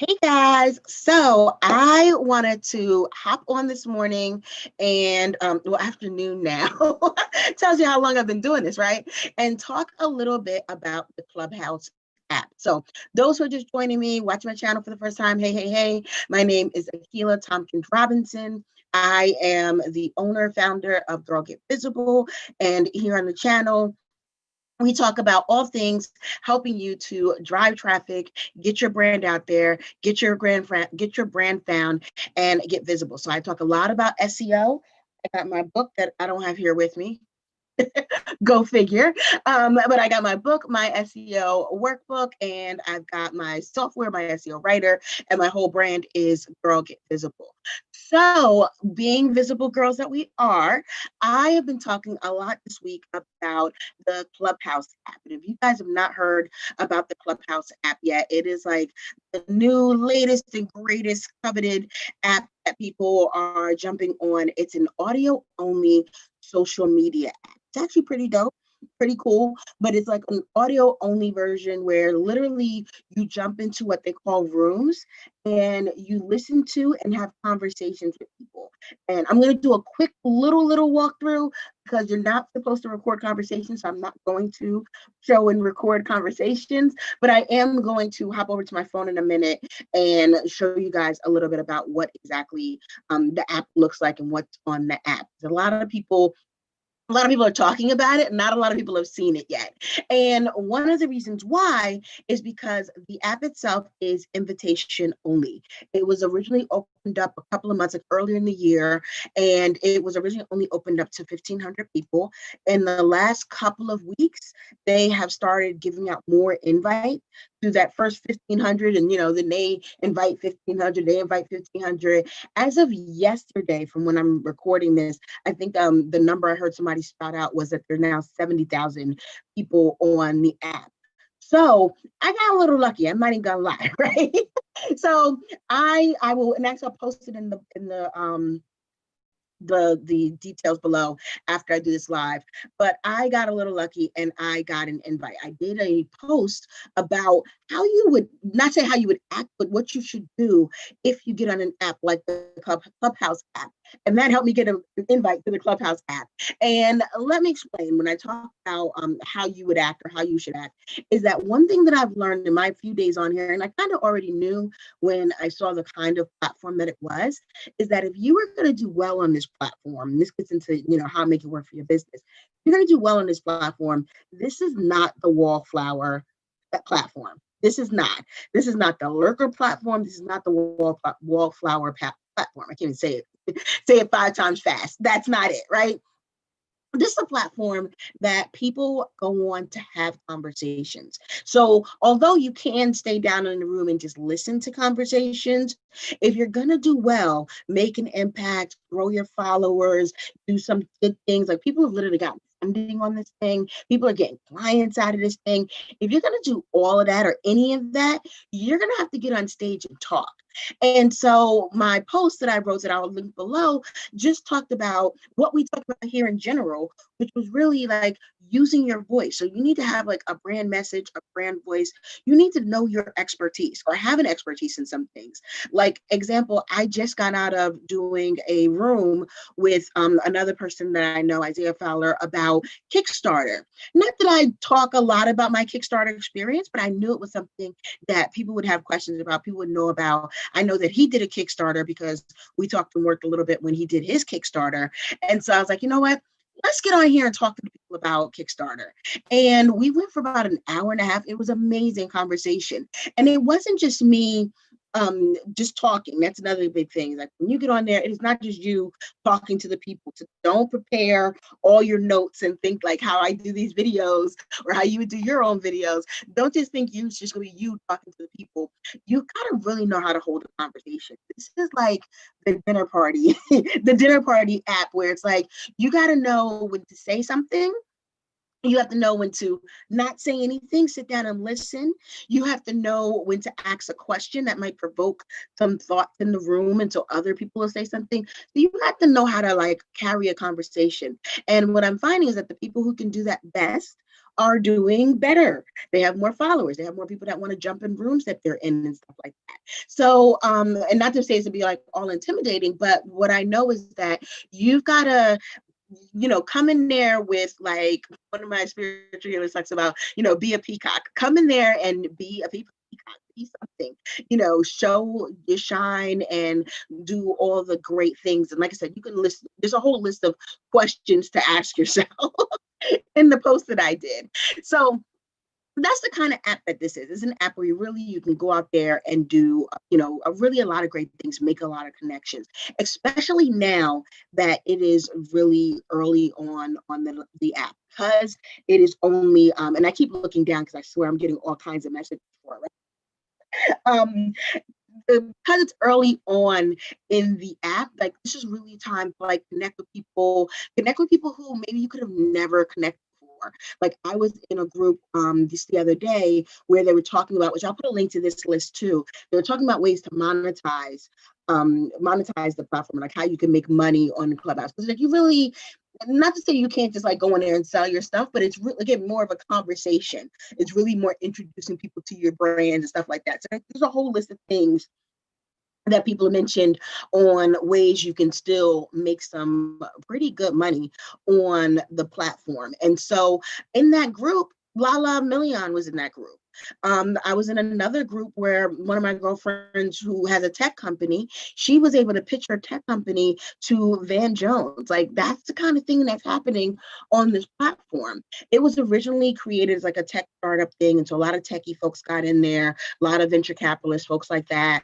Hey guys, so I wanted to hop on this morning and afternoon now. Tells you how long I've been doing this, right? And talk a little bit about the Clubhouse app. So those who are just joining me, watching my channel for the first time, hey. My name is Akila Thompkins-Robinson. I am the owner, founder of Girl Get Visible, and here on the channel we talk about all things helping you to drive traffic, get your brand out there, get your brand found, and get visible. So I talk a lot about SEO. I got my book that I don't have here with me. Go figure. But I got my book, my SEO workbook, and I've got my software, my SEO writer, and my whole brand is Girl Get Visible. So, being visible girls that we are, I have been talking a lot this week about the Clubhouse app. And if you guys have not heard about the Clubhouse app yet, it is like the new, latest, and greatest coveted app that people are jumping on. It's an audio only social media app. It's actually pretty dope, pretty cool, but it's like an audio only version where literally you jump into what they call rooms and you listen to and have conversations with people. And I'm going to do a quick little walkthrough because you're not supposed to record conversations. So I'm not going to show and record conversations, but I am going to hop over to my phone in a minute and show you guys a little bit about what exactly the app looks like and what's on the app. A lot of people are talking about it. Not a lot of people have seen it yet. And one of the reasons why is because the app itself is invitation only. It was originally opened up a couple of months earlier in the year, and it was originally only opened up to 1,500 people. In the last couple of weeks, they have started giving out more invites to that first 1,500, and then they invite 1,500, they invite 1,500. As of yesterday, from when I'm recording this, I think the number I heard somebody spout out was that there are now 70,000 people on the app. So I got a little lucky. I'm not even gonna lie, right? So I will, and actually I'll post it in the details below after I do this live. But I got a little lucky and I got an invite. I did a post about how you would, not say how you would act, but what you should do if you get on an app like the Clubhouse app. And that helped me get an invite to the Clubhouse app. And let me explain, when I talk about how you would act or how you should act, is that one thing that I've learned in my few days on here, and I kind of already knew when I saw the kind of platform that it was, is that if you were going to do well on this platform, this gets into how to make it work for your business. If you're going to do well on this platform, this is not the wallflower platform. This is not. This is not the lurker platform. This is not the wallflower platform. I can't even say it. Say it 5 times fast. That's not it, right? This is a platform that people go on to have conversations. So although you can stay down in the room and just listen to conversations, if you're going to do well, make an impact, grow your followers, do some good things, like people have literally got funding on this thing. People are getting clients out of this thing. If you're going to do all of that or any of that, you're going to have to get on stage and talk. And so my post that I wrote that I'll link below just talked about what we talked about here in general, which was really like using your voice. So you need to have like a brand message, a brand voice. You need to know your expertise or have an expertise in some things. Like example, I just got out of doing a room with another person that I know, Isaiah Fowler, about Kickstarter. Not that I talk a lot about my Kickstarter experience, but I knew it was something that people would have questions about, people would know about. I know that he did a Kickstarter because we talked and worked a little bit when he did his Kickstarter. And so I was like, you know what? Let's get on here and talk to people about Kickstarter. And we went for about an hour and a half. It was amazing conversation. And it wasn't just me just talking. That's another big thing. Like when you get on there, it is not just you talking to the people. So don't prepare all your notes and think like how I do these videos or how you would do your own videos. Don't just think it's just gonna be you talking to the people. You gotta really know how to hold a conversation. This is like the dinner party, the dinner party app where it's like you gotta know when to say something. You have to know when to not say anything, sit down and listen. You have to know when to ask a question that might provoke some thoughts in the room until other people will say something. So you have to know how to like carry a conversation. And what I'm finding is that the people who can do that best are doing better. They have more followers. They have more people that want to jump in rooms that they're in and stuff like that. So, and not to say it's to be like all intimidating, but what I know is that you've got to, come in there with, like, one of my spiritual healers talks about, be a peacock. Come in there and be a peacock. Be something, show your shine and do all the great things. And like I said, you can list, there's a whole list of questions to ask yourself in the post that I did. So that's the kind of app that this is. It's an app where you can go out there and do, really a lot of great things, make a lot of connections, especially now that it is really early on the app, because it is only, and I keep looking down because I swear I'm getting all kinds of messages for it. Um, because it's early on in the app, like, this is really time to, like, connect with people who maybe you could have never connected before. Like, I was in a group just the other day where they were talking about, which I'll put a link to this list too. They were talking about ways to monetize the platform, like how you can make money on Clubhouse. Because, like, you really, not to say you can't just, like, go in there and sell your stuff, but it's really, again, more of a conversation. It's really more introducing people to your brand and stuff like that. So there's a whole list of things that people mentioned on ways you can still make some pretty good money on the platform. And so in that group, Lala Million was in that group. I was in another group where one of my girlfriends who has a tech company, she was able to pitch her tech company to Van Jones. Like, that's the kind of thing that's happening on this platform. It was originally created as like a tech startup thing. And so a lot of techie folks got in there, a lot of venture capitalists, folks like that.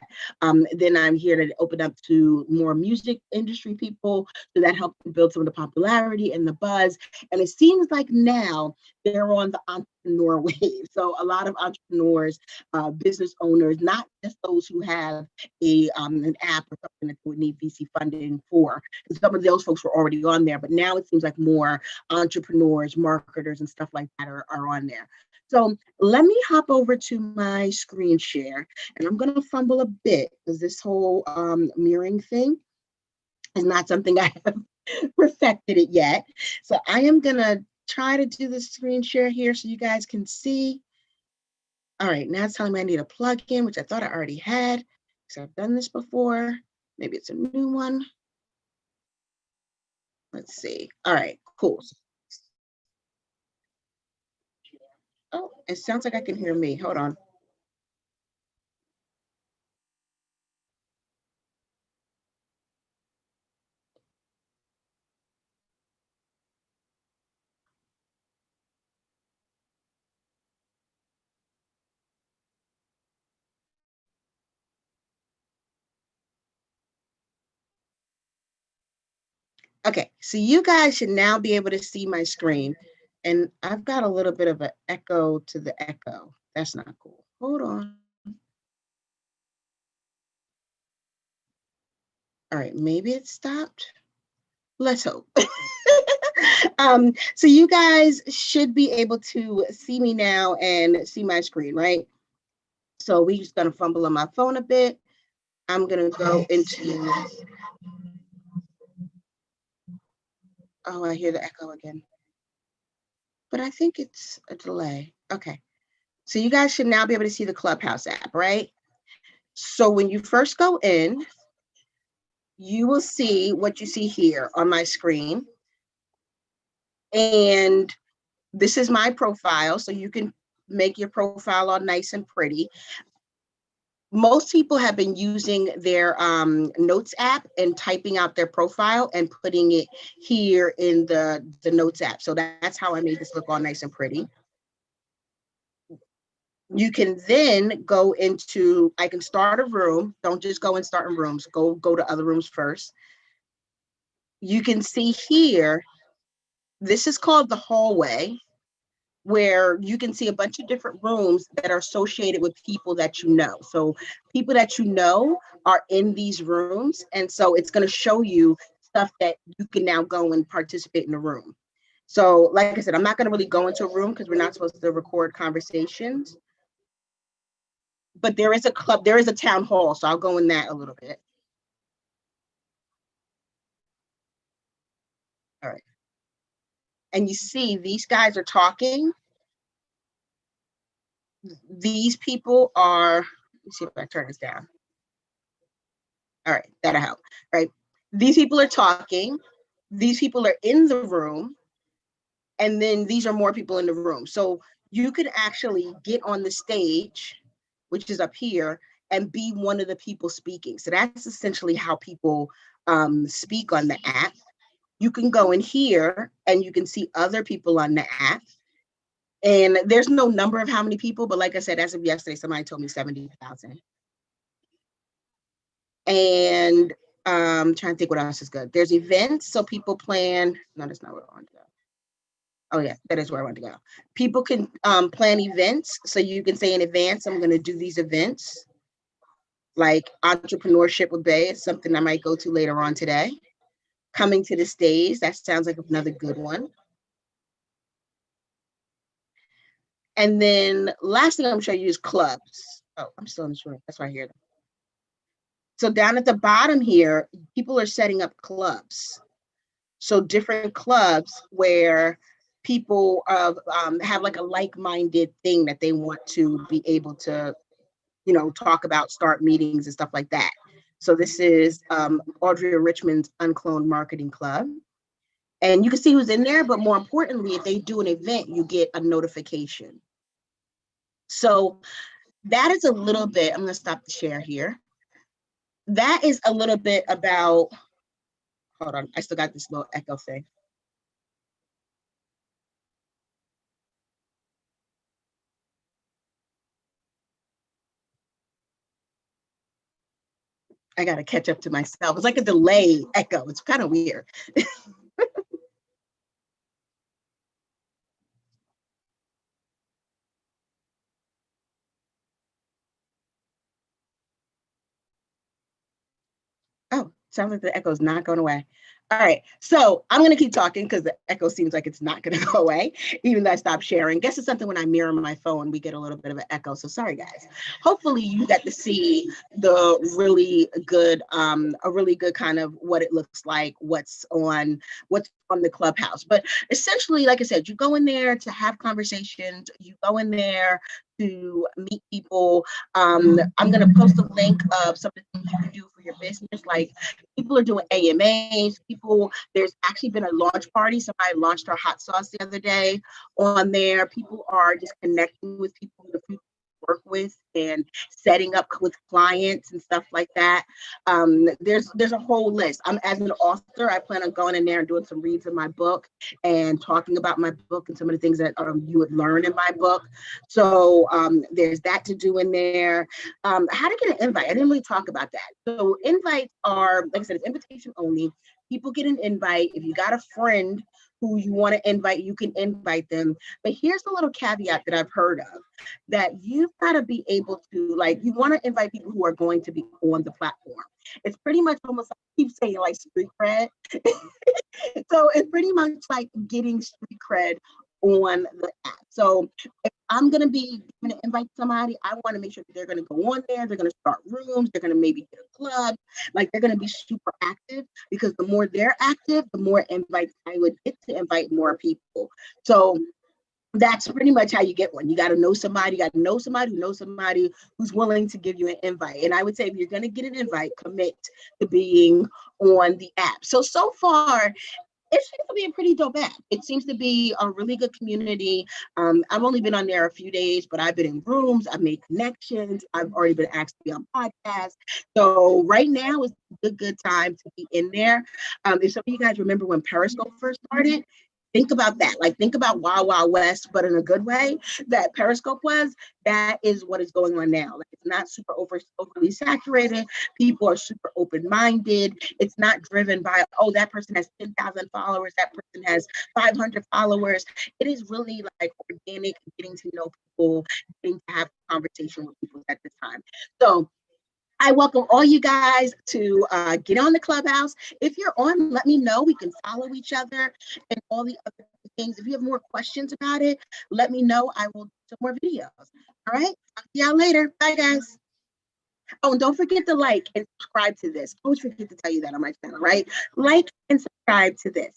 Then I'm here to open up to more music industry people. So that helped build some of the popularity and the buzz. And it seems like now they're on the entrepreneur wave. So a lot of entrepreneurs, business owners, not just those who have an app or something that would need VC funding for. Some of those folks were already on there, but now it seems like more entrepreneurs, marketers, and stuff like that are on there. So let me hop over to my screen share, and I'm going to fumble a bit because this whole mirroring thing is not something I have perfected it yet. So I am going to try to do the screen share here so you guys can see. All right, now it's telling me I need a plugin, which I thought I already had because I've done this before. Maybe it's a new one. Let's see. All right, cool. Oh, it sounds like I can hear me. Hold on. Okay, so you guys should now be able to see my screen. And I've got a little bit of an echo to the echo. That's not cool. Hold on. All right, maybe it stopped. Let's hope. So you guys should be able to see me now and see my screen, right? So we just gonna fumble on my phone a bit. I'm gonna go into, oh, I hear the echo again. But I think it's a delay. Okay. So you guys should now be able to see the Clubhouse app, right? So when you first go in, you will see what you see here on my screen. And this is my profile, so you can make your profile all nice and pretty. Most people have been using their notes app and typing out their profile and putting it here in the notes app. So that's how I made this look all nice and pretty. You can then go into, I can start a room. Don't just go and start in rooms. Go to other rooms first. You can see here, this is called the hallway, where you can see a bunch of different rooms that are associated with people that you know. So people that you know are in these rooms. And so it's going to show you stuff that you can now go and participate in the room. So like I said, I'm not going to really go into a room because we're not supposed to record conversations. But there is a club, there is a town hall. So I'll go in that a little bit. All right. And you see these guys are talking. these people are, let me see if I turn this down. All right, that'll help, right? These people are talking, these people are in the room, and then these are more people in the room. So you could actually get on the stage, which is up here, and be one of the people speaking. So that's essentially how people speak on the app. You can go in here and you can see other people on the app. And there's no number of how many people, but like I said, as of yesterday, somebody told me 70,000. And trying to think what else is good. There's events, so people plan. No, that's not where I want to go. Oh yeah, that is where I want to go. People can plan events, so you can say in advance, I'm going to do these events. Like entrepreneurship with Bay is something I might go to later on today. Coming to the stage, that sounds like another good one. And then last thing I'm going to show you is clubs. Oh, I'm still in this room. That's why I hear them. So down at the bottom here, people are setting up clubs. So different clubs where people have like a like-minded thing that they want to be able to, you know, talk about, start meetings and stuff like that. So this is Audrey Richmond's Uncloned Marketing Club. And you can see who's in there, but more importantly, if they do an event, you get a notification. So that is a little bit, I'm going to stop the share here. That is a little bit about, hold on, I still got this little echo thing. I got to catch up to myself. It's like a delay echo. It's kind of weird. Oh, sounds like the echo is not going away. All right, so I'm going to keep talking because the echo seems like it's not going to go away, even though I stopped sharing. Guess it's something when I mirror my phone, we get a little bit of an echo. So sorry, guys. Hopefully you got to see the really good, a really good kind of what it looks like, what's on the Clubhouse. But essentially, like I said, you go in there to have conversations. You go in there to meet people. I'm going to post a link of some of the things you can do for your business. Like people are doing AMAs. There's actually been a launch party. Somebody launched our hot sauce the other day on there. People are just connecting with people in the future work with and setting up with clients and stuff like that. There's a whole list. As an author, I plan on going in there and doing some reads of my book and talking about my book and some of the things that you would learn in my book. So there's that to do in there. How to get an invite. I didn't really talk about that. So invites are, like I said, it's invitation only. People get an invite. If you got a friend who you want to invite, you can invite them. But here's a little caveat that I've heard of, that you've got to be able to, like, you want to invite people who are going to be on the platform. It's pretty much almost like, I keep saying like street cred. So it's pretty much like getting street cred on the app. So if I'm going to be going to invite somebody, I want to make sure that they're going to go on there. They're going to start rooms. They're going to maybe get a club. Like they're going to be super active, because the more they're active, the more invites I would get to invite more people. So that's pretty much how you get one. You got to know somebody. You got to know somebody who knows somebody who's willing to give you an invite. And I would say if you're going to get an invite, commit to being on the app. So far, it seems to be a pretty dope app. It seems to be a really good community. I've only been on there a few days, but I've been in rooms, I've made connections, I've already been asked to be on podcasts. So right now is a good time to be in there. If some of you guys remember when Periscope first started, think about that. Like think about Wild Wild West, but in a good way that Periscope was. That is what is going on now. Like it's not super overly saturated. People are super open-minded. It's not driven by, oh, that person has 10,000 followers, that person has 500 followers. It is really like organic, getting to know people, getting to have a conversation with people at this time. So I welcome all you guys to get on the Clubhouse. If you're on, let me know. We can follow each other and all the other things. If you have more questions about it, let me know. I will do some more videos. All right. Talk to y'all later. Bye, guys. Oh, and don't forget to like and subscribe to this. I always forget to tell you that on my channel, right? Like and subscribe to this.